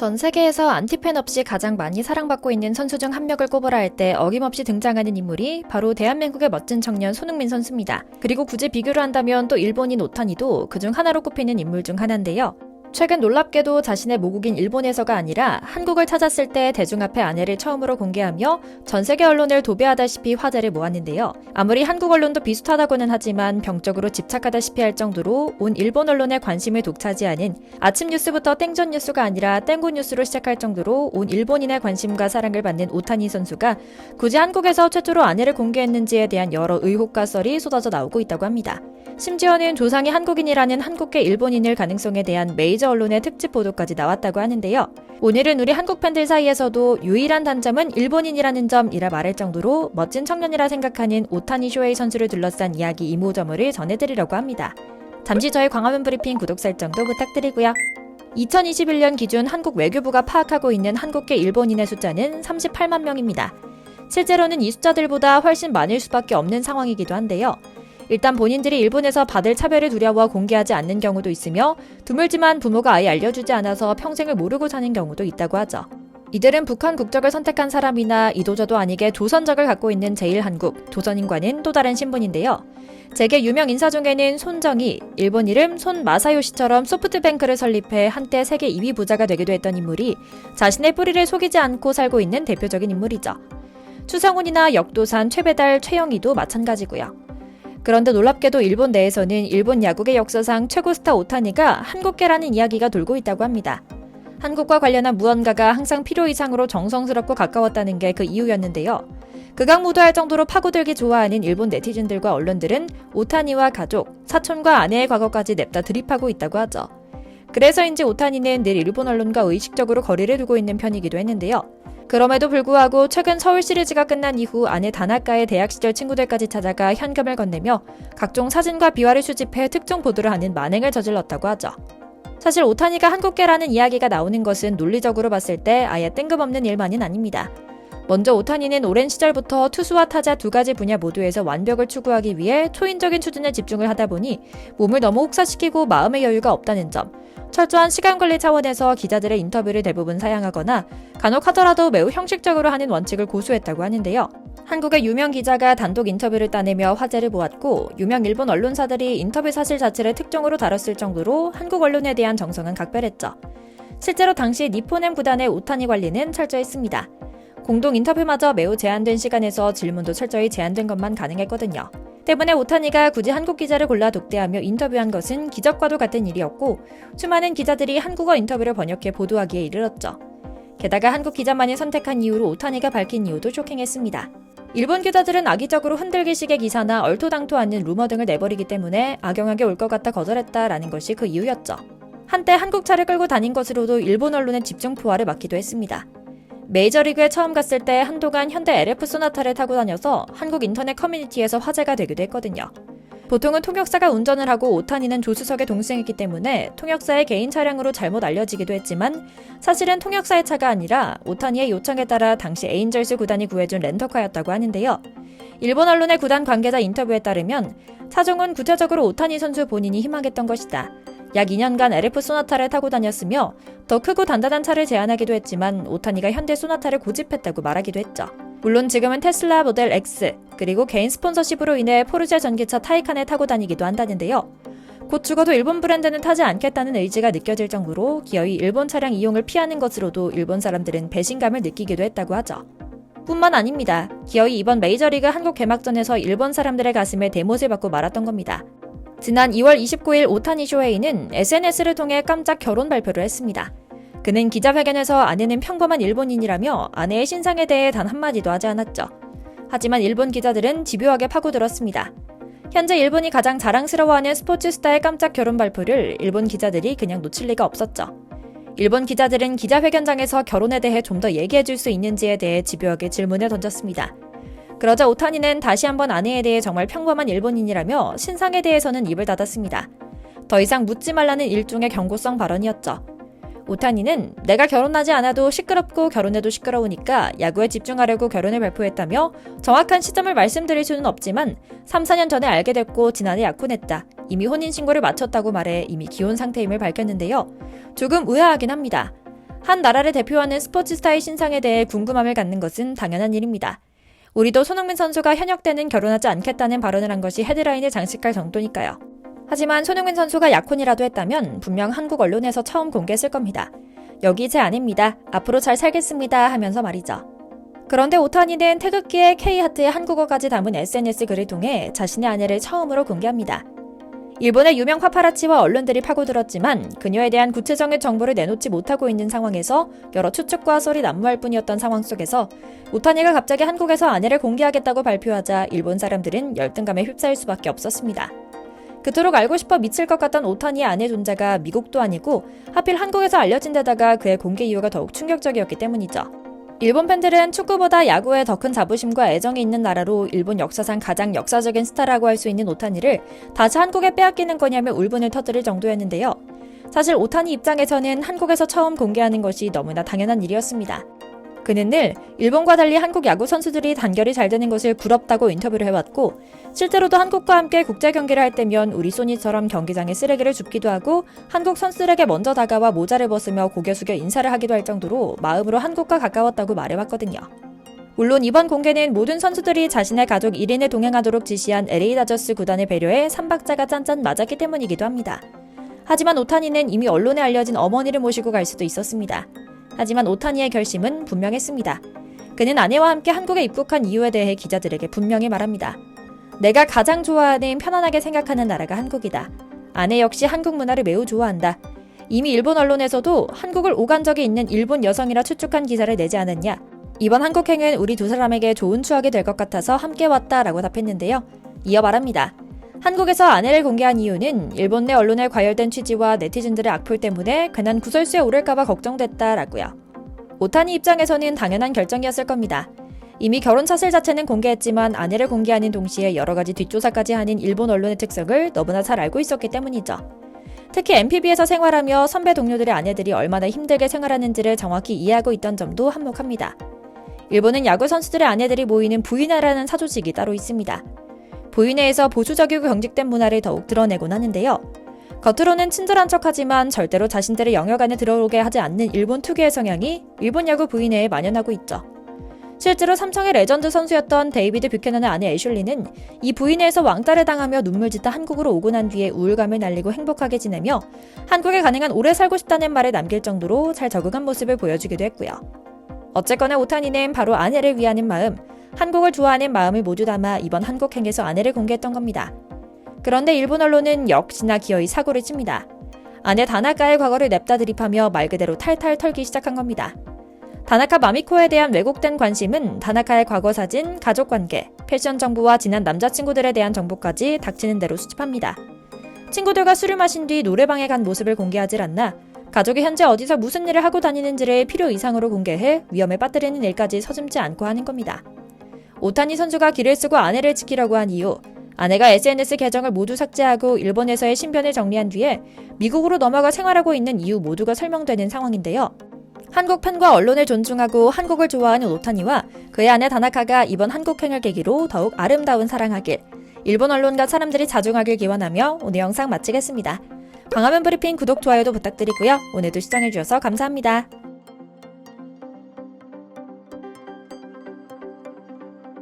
전 세계에서 안티팬 없이 가장 많이 사랑받고 있는 선수 중 한 명을 꼽으라 할 때 어김없이 등장하는 인물이 바로 대한민국의 멋진 청년 손흥민 선수입니다. 그리고 굳이 비교를 한다면 또 일본인 오타니도 그중 하나로 꼽히는 인물 중 하나인데요. 최근 놀랍게도 자신의 모국인 일본에서가 아니라 한국을 찾았을 때 대중 앞에 아내를 처음으로 공개하며 전 세계 언론을 도배하다시피 화제를 모았는데요. 아무리 한국 언론도 비슷하다고는 하지만 병적으로 집착하다시피 할 정도로 온 일본 언론의 관심을 독차지하는 아침 뉴스부터 땡전 뉴스가 아니라 땡고 뉴스로 시작할 정도로 온 일본인의 관심과 사랑을 받는 오타니 선수가 굳이 한국에서 최초로 아내를 공개했는지에 대한 여러 의혹과 썰이 쏟아져 나오고 있다고 합니다. 심지어는 조상이 한국인이라는 한국계 일본인일 가능성에 대한 메이저 언론의 특집 보도까지 나왔다고 하는데요. 오늘은 우리 한국 팬들 사이에서도 유일한 단점은 일본인이라는 점이라 말할 정도로 멋진 청년이라 생각하는 오타니 쇼헤이 선수를 둘러싼 이야기 이모저모를 전해드리려고 합니다. 잠시 저희 광화문 브리핑 구독 설정도 부탁드리고요. 2021년 기준 한국 외교부가 파악하고 있는 한국계 일본인의 숫자는 38만 명입니다. 실제로는 이 숫자들보다 훨씬 많을 수밖에 없는 상황이기도 한데요. 일단 본인들이 일본에서 받을 차별을 두려워 공개하지 않는 경우도 있으며 드물지만 부모가 아예 알려주지 않아서 평생을 모르고 사는 경우도 있다고 하죠. 이들은 북한 국적을 선택한 사람이나 이도저도 아니게 조선적을 갖고 있는 제1한국, 조선인과는 또 다른 신분인데요. 재계 유명 인사 중에는 손정희, 일본 이름 손마사요시처럼 소프트뱅크를 설립해 한때 세계 2위 부자가 되기도 했던 인물이 자신의 뿌리를 속이지 않고 살고 있는 대표적인 인물이죠. 추성훈이나 역도산, 최배달, 최영희도 마찬가지고요. 그런데 놀랍게도 일본 내에서는 일본 야구의 역사상 최고 스타 오타니가 한국계라는 이야기가 돌고 있다고 합니다. 한국과 관련한 무언가가 항상 필요 이상으로 정성스럽고 가까웠다는 게 그 이유였는데요. 극악무도할 정도로 파고들기 좋아하는 일본 네티즌들과 언론들은 오타니와 가족, 사촌과 아내의 과거까지 냅다 드립하고 있다고 하죠. 그래서인지 오타니는 늘 일본 언론과 의식적으로 거리를 두고 있는 편이기도 했는데요. 그럼에도 불구하고 최근 서울 시리즈가 끝난 이후 아내 다나카의 대학 시절 친구들까지 찾아가 현금을 건네며 각종 사진과 비화를 수집해 특종 보도를 하는 만행을 저질렀다고 하죠. 사실 오타니가 한국계라는 이야기가 나오는 것은 논리적으로 봤을 때 아예 뜬금없는 일만은 아닙니다. 먼저 오타니는 오랜 시절부터 투수와 타자 두 가지 분야 모두에서 완벽을 추구하기 위해 초인적인 수준에 집중을 하다 보니 몸을 너무 혹사시키고 마음의 여유가 없다는 점, 철저한 시간관리 차원에서 기자들의 인터뷰를 대부분 사양하거나 간혹 하더라도 매우 형식적으로 하는 원칙을 고수했다고 하는데요. 한국의 유명 기자가 단독 인터뷰를 따내며 화제를 모았고 유명 일본 언론사들이 인터뷰 사실 자체를 특종으로 다뤘을 정도로 한국 언론에 대한 정성은 각별했죠. 실제로 당시 니포넴 구단의 오타니 관리는 철저했습니다. 공동 인터뷰마저 매우 제한된 시간에서 질문도 철저히 제한된 것만 가능했거든요. 때문에 오타니가 굳이 한국 기자를 골라 독대하며 인터뷰한 것은 기적과도 같은 일이었고 수많은 기자들이 한국어 인터뷰를 번역해 보도하기에 이르렀죠. 게다가 한국 기자만이 선택한 이유로 오타니가 밝힌 이유도 쇼킹했습니다. 일본 기자들은 악의적으로 흔들기식의 기사나 얼토당토 않는 루머 등을 내버리기 때문에 악영하게 올 것 같아 거절했다라는 것이 그 이유였죠. 한때 한국 차를 끌고 다닌 것으로도 일본 언론의 집중 포화를 막기도 했습니다. 메이저리그에 처음 갔을 때 한동안 현대 LF 소나타를 타고 다녀서 한국 인터넷 커뮤니티에서 화제가 되기도 했거든요. 보통은 통역사가 운전을 하고 오타니는 조수석에 동승했기 때문에 통역사의 개인 차량으로 잘못 알려지기도 했지만 사실은 통역사의 차가 아니라 오타니의 요청에 따라 당시 에인절스 구단이 구해준 렌터카였다고 하는데요. 일본 언론의 구단 관계자 인터뷰에 따르면 차종은 구체적으로 오타니 선수 본인이 희망했던 것이다. 약 2년간 LF 소나타를 타고 다녔으며 더 크고 단단한 차를 제안하기도 했지만 오타니가 현대 소나타를 고집했다고 말하기도 했죠. 물론 지금은 테슬라 모델 X 그리고 개인 스폰서십으로 인해 포르쉐 전기차 타이칸을 타고 다니기도 한다는데요. 곧 죽어도 일본 브랜드는 타지 않겠다는 의지가 느껴질 정도로 기어이 일본 차량 이용을 피하는 것으로도 일본 사람들은 배신감을 느끼기도 했다고 하죠. 뿐만 아닙니다. 기어이 이번 메이저리그 한국 개막전에서 일본 사람들의 가슴에 대못을 받고 말았던 겁니다. 지난 2월 29일 오타니 쇼헤이는 SNS를 통해 깜짝 결혼 발표를 했습니다. 그는 기자회견에서 아내는 평범한 일본인이라며 아내의 신상에 대해 단 한마디도 하지 않았죠. 하지만 일본 기자들은 집요하게 파고들었습니다. 현재 일본이 가장 자랑스러워하는 스포츠 스타의 깜짝 결혼 발표를 일본 기자들이 그냥 놓칠 리가 없었죠. 일본 기자들은 기자회견장에서 결혼에 대해 좀 더 얘기해줄 수 있는지에 대해 집요하게 질문을 던졌습니다. 그러자 오타니는 다시 한번 아내에 대해 정말 평범한 일본인이라며 신상에 대해서는 입을 닫았습니다. 더 이상 묻지 말라는 일종의 경고성 발언이었죠. 오타니는 내가 결혼하지 않아도 시끄럽고 결혼해도 시끄러우니까 야구에 집중하려고 결혼을 발표했다며 정확한 시점을 말씀드릴 수는 없지만 3, 4년 전에 알게 됐고 지난해 약혼했다. 이미 혼인신고를 마쳤다고 말해 이미 기혼 상태임을 밝혔는데요. 조금 의아하긴 합니다. 한 나라를 대표하는 스포츠 스타의 신상에 대해 궁금함을 갖는 것은 당연한 일입니다. 우리도 손흥민 선수가 현역 때는 결혼하지 않겠다는 발언을 한 것이 헤드라인을 장식할 정도니까요. 하지만 손흥민 선수가 약혼이라도 했다면 분명 한국 언론에서 처음 공개했을 겁니다. 여기 제 아내입니다. 앞으로 잘 살겠습니다 하면서 말이죠. 그런데 오타니는 태극기에 K하트에 한국어까지 담은 SNS 글을 통해 자신의 아내를 처음으로 공개합니다. 일본의 유명 파파라치와 언론들이 파고들었지만 그녀에 대한 구체적인 정보를 내놓지 못하고 있는 상황에서 여러 추측과 썰이 난무할 뿐이었던 상황 속에서 오타니가 갑자기 한국에서 아내를 공개하겠다고 발표하자 일본 사람들은 열등감에 휩싸일 수밖에 없었습니다. 그토록 알고 싶어 미칠 것 같던 오타니의 아내 존재가 미국도 아니고 하필 한국에서 알려진 데다가 그의 공개 이유가 더욱 충격적이었기 때문이죠. 일본 팬들은 축구보다 야구에 더 큰 자부심과 애정이 있는 나라로 일본 역사상 가장 역사적인 스타라고 할 수 있는 오타니를 다시 한국에 빼앗기는 거냐며 울분을 터뜨릴 정도였는데요. 사실 오타니 입장에서는 한국에서 처음 공개하는 것이 너무나 당연한 일이었습니다. 그는 늘 일본과 달리 한국 야구 선수들이 단결이 잘 되는 것을 부럽다고 인터뷰를 해왔고 실제로도 한국과 함께 국제 경기를 할 때면 우리 소니처럼 경기장에 쓰레기를 줍기도 하고 한국 선수들에게 먼저 다가와 모자를 벗으며 고개 숙여 인사를 하기도 할 정도로 마음으로 한국과 가까웠다고 말해왔거든요. 물론 이번 공개는 모든 선수들이 자신의 가족 1인을 동행하도록 지시한 LA 다저스 구단의 배려에 3박자가 짠짠 맞았기 때문이기도 합니다. 하지만 오타니는 이미 언론에 알려진 어머니를 모시고 갈 수도 있었습니다. 하지만 오타니의 결심은 분명했습니다. 그는 아내와 함께 한국에 입국한 이유에 대해 기자들에게 분명히 말합니다. 내가 가장 좋아하는 편안하게 생각하는 나라가 한국이다. 아내 역시 한국 문화를 매우 좋아한다. 이미 일본 언론에서도 한국을 오간 적이 있는 일본 여성이라 추측한 기사를 내지 않았냐. 이번 한국행은 우리 두 사람에게 좋은 추억이 될 것 같아서 함께 왔다라고 답했는데요. 이어 말합니다. 한국에서 아내를 공개한 이유는 일본 내 언론의 과열된 취지와 네티즌들의 악플 때문에 괜한 구설수에 오를까봐 걱정됐다라고요. 오타니 입장에서는 당연한 결정이었을 겁니다. 이미 결혼 사실 자체는 공개했지만 아내를 공개하는 동시에 여러 가지 뒷조사까지 하는 일본 언론의 특성을 너무나 잘 알고 있었기 때문이죠. 특히 NPB에서 생활하며 선배 동료들의 아내들이 얼마나 힘들게 생활하는지를 정확히 이해하고 있던 점도 한몫합니다. 일본은 야구 선수들의 아내들이 모이는 부인회라는 사조직이 따로 있습니다. 부인회에서 보수적이고 경직된 문화를 더욱 드러내곤 하는데요. 겉으로는 친절한 척하지만 절대로 자신들의 영역 안에 들어오게 하지 않는 일본 특유의 성향이 일본 야구 부인회에 만연하고 있죠. 실제로 삼성의 레전드 선수였던 데이비드 뷰캐넌의 아내 애슐리는 이 부인회에서 왕따를 당하며 눈물 짓다 한국으로 오고 난 뒤에 우울감을 날리고 행복하게 지내며 한국에 가능한 오래 살고 싶다는 말을 남길 정도로 잘 적응한 모습을 보여주기도 했고요. 어쨌거나 오타니는 바로 아내를 위하는 마음, 한국을 좋아하는 마음을 모두 담아 이번 한국행에서 아내를 공개했던 겁니다. 그런데 일본 언론은 역시나 기어이 사고를 칩니다. 아내 다나카의 과거를 냅다 드립하며 말 그대로 탈탈 털기 시작한 겁니다. 다나카 마미코에 대한 왜곡된 관심은 다나카의 과거 사진, 가족관계, 패션 정보와 지난 남자친구들에 대한 정보까지 닥치는 대로 수집합니다. 친구들과 술을 마신 뒤 노래방에 간 모습을 공개하질 않나 가족이 현재 어디서 무슨 일을 하고 다니는지를 필요 이상으로 공개해 위험에 빠뜨리는 일까지 서슴지 않고 하는 겁니다. 오타니 선수가 길을 쓰고 아내를 지키려고 한 이유, 아내가 SNS 계정을 모두 삭제하고 일본에서의 신변을 정리한 뒤에 미국으로 넘어가 생활하고 있는 이유 모두가 설명되는 상황인데요. 한국 팬과 언론을 존중하고 한국을 좋아하는 오타니와 그의 아내 다나카가 이번 한국행을 계기로 더욱 아름다운 사랑하길, 일본 언론과 사람들이 자중하길 기원하며 오늘 영상 마치겠습니다. 광화문 브리핑 구독, 좋아요도 부탁드리고요. 오늘도 시청해주셔서 감사합니다.